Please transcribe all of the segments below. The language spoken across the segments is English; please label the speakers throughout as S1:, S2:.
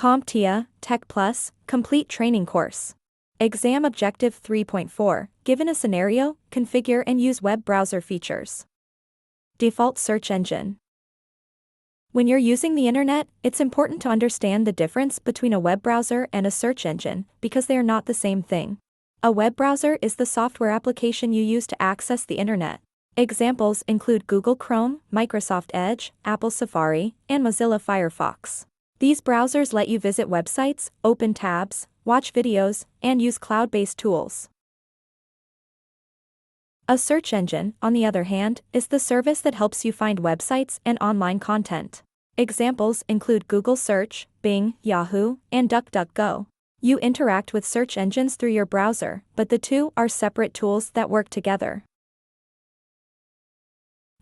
S1: CompTIA Tech Plus Complete Training Course. Exam Objective 3.4, given a scenario, configure and use web browser features. Default search engine. When you're using the internet, it's important to understand the difference between a web browser and a search engine, because they are not the same thing. A web browser is the software application you use to access the internet. Examples include Google Chrome, Microsoft Edge, Apple Safari, and Mozilla Firefox. These browsers let you visit websites, open tabs, watch videos, and use cloud-based tools. A search engine, on the other hand, is the service that helps you find websites and online content. Examples include Google Search, Bing, Yahoo, and DuckDuckGo. You interact with search engines through your browser, but the two are separate tools that work together.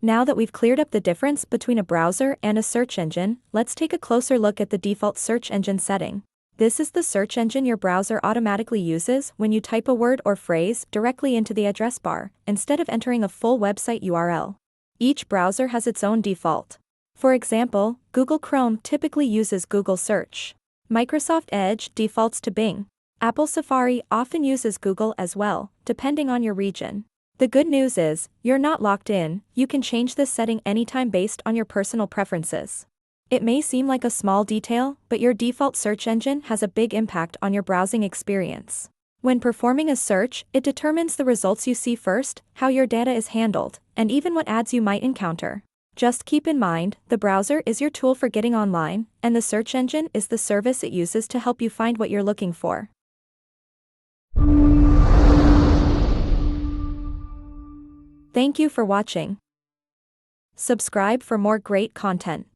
S1: Now that we've cleared up the difference between a browser and a search engine, let's take a closer look at the default search engine setting. This is the search engine your browser automatically uses when you type a word or phrase directly into the address bar, instead of entering a full website URL. Each browser has its own default. For example, Google Chrome typically uses Google Search. Microsoft Edge defaults to Bing. Apple Safari often uses Google as well, depending on your region. The good news is, you're not locked in. You can change this setting anytime based on your personal preferences. It may seem like a small detail, but your default search engine has a big impact on your browsing experience. When performing a search, it determines the results you see first, how your data is handled, and even what ads you might encounter. Just keep in mind, the browser is your tool for getting online, and the search engine is the service it uses to help you find what you're looking for. Thank you for watching. Subscribe for more great content.